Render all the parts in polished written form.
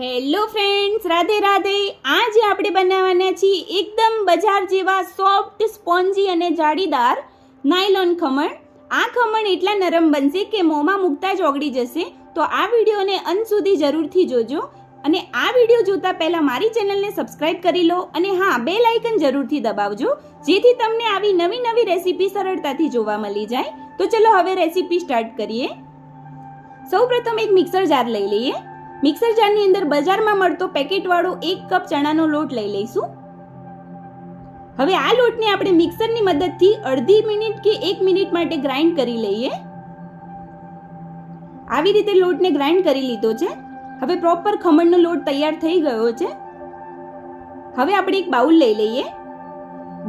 Hello friends, Radhe Radhe. આજે આપણે બનાવવાના છીએ એકદમ બજાર જેવા સોફ્ટ, સ્પોન્જી અને જાળીદાર નાયલોન ખમણ. આ ખમણ એટલા નરમ બનશે કે મોંમાં મૂકતા જ ઓગળી જશે. તો આ વિડીયોને અંત સુધી જરૂરથી જોજો. અને આ વિડીયો જોતા પહેલાં મારી ચેનલને સબસ્ક્રાઇબ કરી લો અને હા, બેલ આઇકન જરૂરથી દબાવજો, જેથી તમને આવી નવી નવી રેસીપી સરળતાથી જોવા મળી જાય. તો ચલો હવે રેસીપી સ્ટાર્ટ કરીએ. સૌપ્રથમ એક મિક્સર જાર લઈ લઈએ. મિક્સર જારની અંદર બજારમાં મળતો પેકેટવાળો 1 કપ ચણાનો લોટ લઈ લઈશું. હવે આ લોટને આપણે મિક્સરની મદદથી અડધી મિનિટ કે 1 મિનિટ માટે ગ્રાઇન્ડ કરી લઈએ. આવી રીતે લોટને ગ્રાઇન્ડ કરી લીધો છે. હવે પ્રોપર ખમણનો લોટ તૈયાર થઈ ગયો છે. હવે આપણે એક બાઉલ લઈ લઈએ.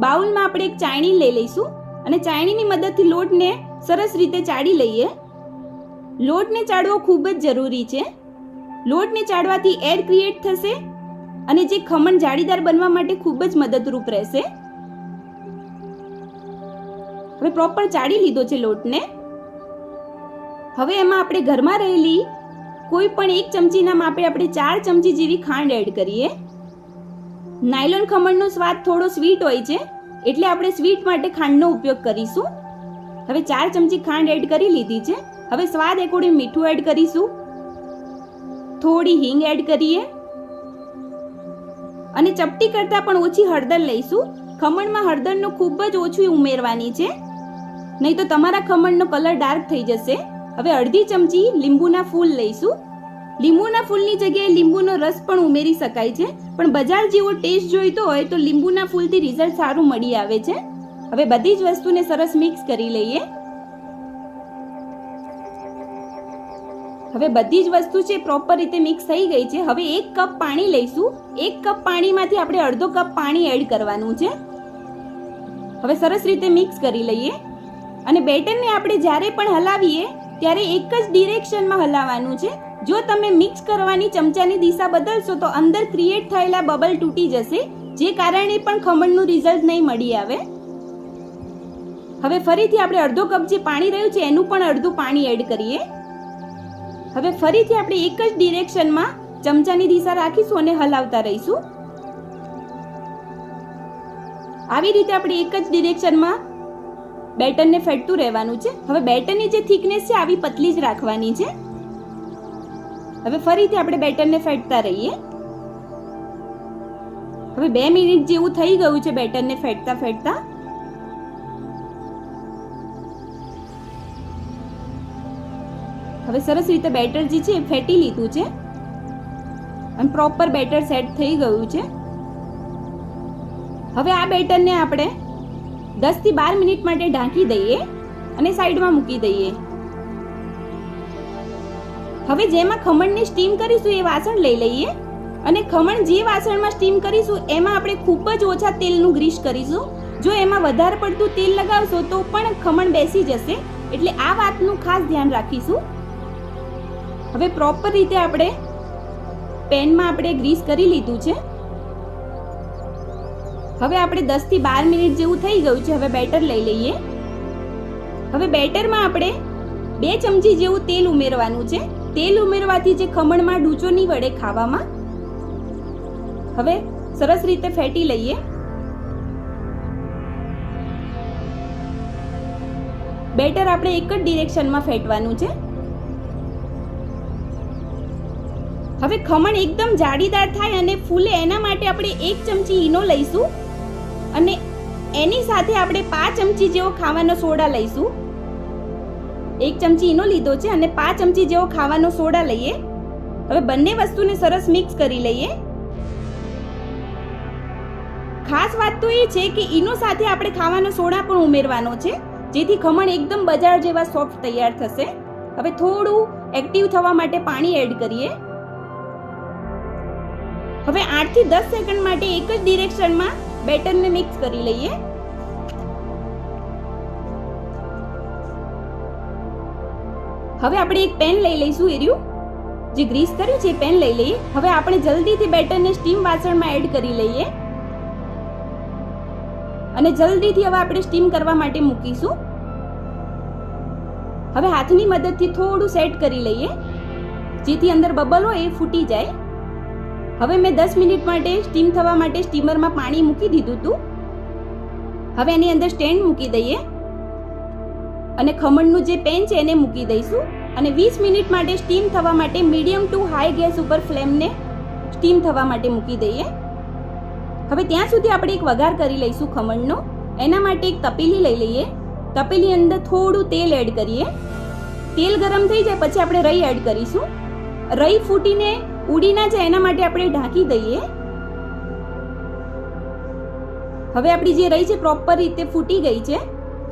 બાઉલમાં આપણે એક ચાળણી લઈ લઈશું અને ચાળણીની મદદથી લોટને સરસ રીતે ચાળી લઈએ. લોટને ચાળવો ખૂબ જ જરૂરી છે. લોટને ચાળવાથી એર ક્રિએટ થશે અને જે ખમણ જાળીદાર બનવા માટે ખૂબ જ મદદરૂપ રહેશે. હવે પ્રોપર ચાળી લીધો છે લોટને. હવે એમાં આપણે ઘરમાં રહેલી કોઈ પણ 1 ચમચીના માપે આપણે 4 ચમચી જેવી ખાંડ એડ કરીએ. નાયલોન ખમણનો સ્વાદ થોડો સ્વીટ હોય છે, એટલે આપણે સ્વીટ માટે ખાંડનો ઉપયોગ કરીશું. હવે 4 ચમચી ખાંડ એડ કરી લીધી છે. હવે સ્વાદ એકોર્ડિંગ મીઠું એડ કરીશું. થોડી હિંગ એડ કરીએ અને ચપટી કરતાં પણ ઓછી હળદર લઈશું. ખમણમાં હળદરનો ખૂબ જ ઓછી ઉમેરવાની છે, નહીં તો તમારા ખમણનો કલર ડાર્ક થઈ જશે. હવે અડધી ચમચી લીંબુના ફૂલ લઈશું. લીંબુના ફૂલની જગ્યાએ લીંબુનો રસ પણ ઉમેરી શકાય છે, પણ બજાર જેવો ટેસ્ટ જોઈતો હોય તો લીંબુના ફૂલથી રિઝલ્ટ સારું મળી આવે છે. હવે બધી જ વસ્તુને સરસ મિક્સ કરી લઈએ. હવે બધી જ વસ્તુ છે પ્રોપર રીતે મિક્સ થઈ ગઈ છે. હવે 1 કપ પાણી લઈશું. 1 કપ પાણીમાંથી આપણે અડધો કપ પાણી એડ કરવાનું છે. હવે સરસ રીતે મિક્સ કરી લઈએ અને બેટરને આપણે જ્યારે પણ હલાવીએ ત્યારે એક જ ડિરેક્શનમાં હલાવવાનું છે. જો તમે મિક્સ કરવાની ચમચાની દિશા બદલશો તો અંદર ક્રિએટ થયેલા બબલ તૂટી જશે, જે કારણે પણ ખમણનું રિઝલ્ટ નહીં મળી આવે. હવે ફરીથી આપણે અડધો કપ જે પાણી રહ્યું છે એનું પણ અડધું પાણી એડ કરીએ. હવે ફરીથી આપણે એક જ ડિરેક્શનમાં ચમચાની દિશા રાખીશું અને હલાવતા રહીશું. આવી રીતે આપણે એક જ ડિરેક્શનમાં બેટરને ફેટતું રહેવાનું છે. હવે બેટરની જે થિકનેસ છે આવી પતલી જ રાખવાની છે. હવે ફરીથી આપણે બેટરને ફેટતા રહીએ. હવે 2 મિનિટ જેવું થઈ ગયું છે બેટરને ફેટતા ફેટતા. હવે સરસ રીતે બેટર જે છે ફેટી લીધું છે અને પ્રોપર બેટર સેટ થઈ ગયું છે. હવે આ બેટરને આપણે 10 થી 12 મિનિટ માટે ઢાંકી દઈએ અને સાઈડમાં મૂકી દઈએ. હવે જેમાં ખમણને સ્ટીમ કરીશું એ વાસણ લઈ લઈએ અને ખમણ જે વાસણમાં સ્ટીમ કરીશું એમાં આપણે ખૂબ જ ઓછા તેલનું ગ્રીસ કરીશું. જો એમાં વધારે પડતું તેલ લગાવશો તો પણ ખમણ બેસી જશે, એટલે આ વાતનું ખાસ ધ્યાન રાખીશું. હવે પ્રોપર રીતે આપણે પેનમાં આપણે ગ્રીસ કરી લીધું છે. હવે આપણે 10 થી 12 મિનિટ જેવું થઈ ગયું છે. હવે બેટર લઈ લઈએ. હવે બેટરમાં આપણે 2 ચમચી જેવું તેલ ઉમેરવાનું છે. તેલ ઉમેરવાથી જે ખમણમાં ડૂચો નહીં વળે ખાવામાં. હવે સરસ રીતે ફેટી લઈએ. બેટર આપણે એક જ ડિરેક્શનમાં ફેટવાનું છે. હવે ખમણ એકદમ જાળીદાર થાય અને ફૂલે એના માટે આપણે 1 ચમચી ઈનો લઈશું અને એની સાથે આપણે 5 ચમચી જેવો ખાવાનો સોડા લઈશું. 1 ચમચી ઈનો લીધો છે અને 5 ચમચી જેવો ખાવાનો સોડા લઈએ. હવે બંને વસ્તુને સરસ મિક્સ કરી લઈએ. ખાસ વાત તો એ છે કે ઈનો સાથે આપણે ખાવાનો સોડા પણ ઉમેરવાનો છે, જેથી ખમણ એકદમ બજાર જેવા સોફ્ટ તૈયાર થશે. હવે થોડું એક્ટિવ થવા માટે પાણી એડ કરીએ. હવે 8 થી 10 સેકન્ડ માટે એક જ ડિરેક્શનમાં બેટરને મિક્સ કરી લઈએ. હવે આપણે એક પેન લઈ લઈશું. એર્યું જે ગ્રીસ કર્યું છે પેન લઈ લઈએ. હવે આપણે જલ્દીથી બેટરને સ્ટીમ વાસણમાં એડ કરી લઈએ અને જલ્દીથી હવે આપણે સ્ટીમ કરવા માટે મૂકીશું. હવે હાથની મદદથી થોડું સેટ કરી લઈએ, જેથી અંદર બબલ હોય એ ફૂટી જાય. હવે મેં 10 મિનિટ માટે સ્ટીમ થવા માટે સ્ટીમરમાં પાણી મૂકી દીધું હતું. હવે એની અંદર સ્ટેન્ડ મૂકી દઈએ અને ખમણનું જે પેન છે એને મૂકી દઈશું અને 20 મિનિટ માટે સ્ટીમ થવા માટે મીડિયમ ટુ હાઈ ગેસ ઉપર ફ્લેમને સ્ટીમ થવા માટે મૂકી દઈએ. હવે ત્યાં સુધી આપણે એક વઘાર કરી લઈશું ખમણનો. એના માટે એક તપેલી લઈ લઈએ. તપેલી અંદર થોડું તેલ એડ કરીએ. તેલ ગરમ થઈ જાય પછી આપણે રઈ એડ કરીશું. રઈ ફૂટીને ઉડી ના જાય એના માટે આપણે ઢાંકી દઈએ. હવે આપણી જે રઈ છે પ્રોપર રીતે ફૂટી ગઈ છે.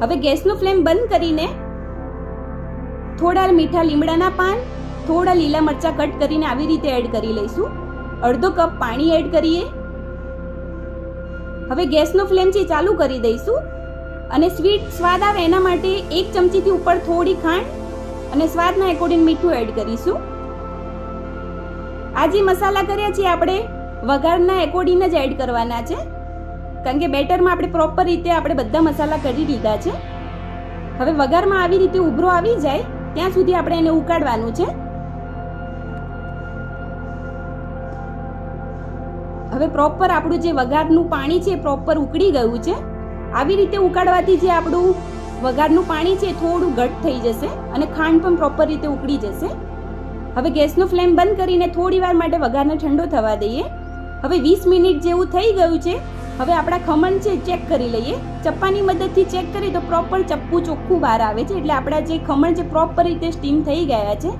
હવે ગેસનો ફ્લેમ બંધ કરીને થોડા મીઠા લીમડાના પાન, થોડા લીલા મરચાં કટ કરીને આવી રીતે એડ કરી લઈશું. અડધો કપ પાણી એડ કરીએ. હવે ગેસનો ફ્લેમ છે ચાલુ કરી દઈશું અને સ્વીટ સ્વાદ આવે એના માટે 1 ચમચીથી ઉપર થોડી ખાંડ અને સ્વાદના એકોર્ડિંગ મીઠું એડ કરીશું. આ જે મસાલા કર્યા છે આપણે વઘારના એકોર્ડિંગ જ એડ કરવાના છે, કારણ કે બેટરમાં આપણે પ્રોપર રીતે આપણે બધા મસાલા કરી લીધા છે. હવે વઘારમાં આવી રીતે ઉભરો આવી જાય ત્યાં સુધી આપણે એને ઉકાળવાનું છે. હવે પ્રોપર આપણું જે વઘારનું પાણી છે પ્રોપર ઉકળી ગયું છે. આવી રીતે ઉકાળવાથી જે આપણું વઘારનું પાણી છે થોડું ઘટ થઈ જશે અને ખાંડ પણ પ્રોપર રીતે ઉકળી જશે. હવે ગેસનો ફ્લેમ બંધ કરીને થોડી વાર માટે વઘારને ઠંડો થવા દઈએ. હવે 20 મિનિટ જેવું થઈ ગયું છે. હવે આપણા ખમણ છે ચેક કરી લઈએ. ચપ્પાની મદદથી ચેક કરીએ તો પ્રોપર ચપ્પુ ચોખ્ખું બહાર આવે છે, એટલે આપણા જે ખમણ છે પ્રોપર રીતે સ્ટીમ થઈ ગયા છે.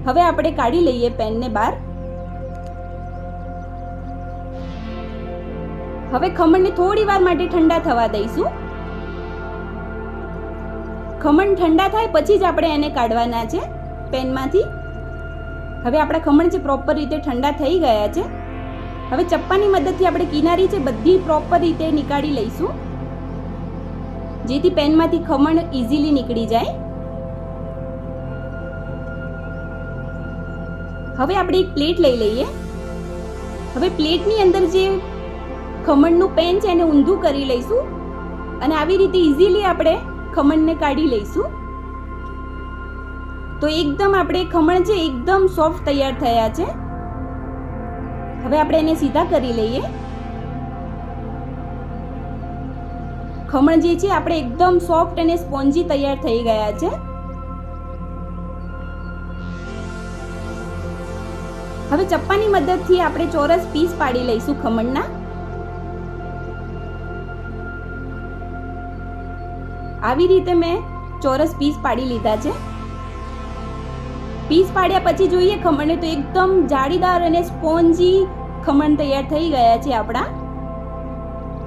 હવે આપણે કાઢી લઈએ પેનને બહાર. હવે ખમણને થોડી વાર માટે ઠંડા થવા દઈશું. ખમણ ઠંડા થાય પછી જ આપણે એને કાઢવાના છે પેનમાંથી. હવે આપણા ખમણ છે પ્રોપર રીતે ઠંડા થઈ ગયા છે. હવે ચપ્પાની મદદથી આપણે કિનારી છે બધી પ્રોપર રીતે નીકાળી લઈશું, જેથી પેનમાંથી ખમણ ઇઝીલી નીકળી જાય. હવે આપણે એક પ્લેટ લઈ લઈએ. હવે પ્લેટની અંદર જે ખમણનું પેન છે એને ઊંધું કરી લઈશું અને આવી રીતે ઇઝીલી આપણે ખમણને કાઢી લઈશું. તો એકદમ આપણે ખમણ છે એકદમ સોફ્ટ તૈયાર થયા છે. હવે આપણે એને સીધા કરી લઈએ. ખમણ જે છે આપણે એકદમ સોફ્ટ અને સ્પોન્જી તૈયાર થઈ ગયા છે. હવે ચપ્પાની મદદથી આપણે ચોરસ પીસ પાડી લઈશું ખમણના. આવી રીતે મેં ચોરસ પીસ પાડી લીધા છે. પીસ પાડ્યા પછી જોઈએ ખમણને તો એકદમ જાળીદાર અને સ્પોન્જી ખમણ તૈયાર થઈ ગયા છે આપણા.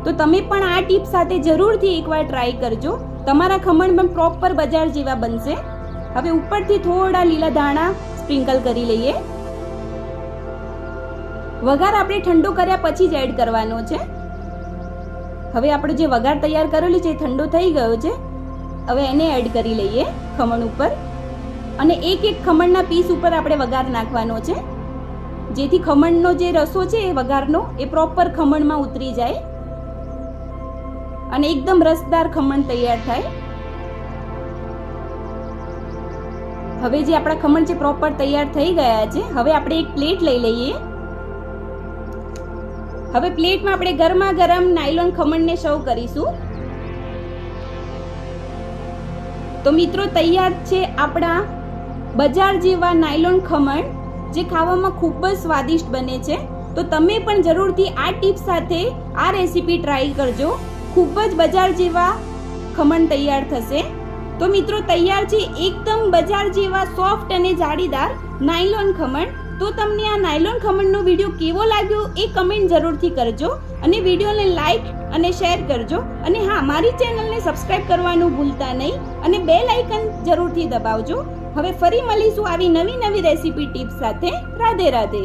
તો તમે પણ આ ટીપ સાથે જરૂરથી એકવાર ટ્રાય કરજો. તમારા ખમણ પણ પ્રોપર બજાર જેવા બનશે. હવે ઉપરથી થોડા લીલા ધાણા સ્પ્રિંકલ કરી લઈએ. વઘાર આપણે ઠંડો કર્યા પછી જ એડ કરવાનો છે. હવે આપણો જે વઘાર તૈયાર કરેલું છે ઠંડો થઈ ગયો છે. હવે એને એડ કરી લઈએ ખમણ ઉપર અને એક એક ખમણના પીસ ઉપર આપણે વઘાર નાખવાનો છે, જેથી ખમણનો જે રસો છે એ વઘારનો એ પ્રોપર ખમણમાં ઉતરી જાય અને એકદમ રસદાર ખમણ તૈયાર થાય. હવે જે આપણા ખમણ છે પ્રોપર તૈયાર થઈ ગયા છે. હવે આપણે એક પ્લેટ લઈ લઈએ. હવે પ્લેટમાં આપણે ગરમા ગરમ નાયલોન ખમણને સર્વ કરીશું. તો મિત્રો તૈયાર છે આપણા બજાર જેવા નાયલોન ખમણ, જે ખાવામાં ખૂબ જ સ્વાદિષ્ટ બને છે. તો તમે પણ જરૂરથી આ ટીપ સાથે આ રેસીપી ટ્રાય કરજો. ખૂબ જ બજાર જેવા ખમણ તૈયાર થશે. તો મિત્રો તૈયાર છે એકદમ બજાર જેવા સોફ્ટ અને જાળીદાર નાયલોન ખમણ. તો તમને આ નાયલોન ખમણનો વિડીયો કેવો લાગ્યો એ કમેન્ટ જરૂરથી કરજો અને વિડીયોને લાઈક અને શેર કરજો. અને હા, મારી ચેનલને સબસ્ક્રાઇબ કરવાનું ભૂલતા નહીં અને બેલ આઇકન જરૂરથી દબાવજો. હવે ફરી મળીશું આવી નવી રેસીપી ટિપ્સ સાથે. રાધે રાધે.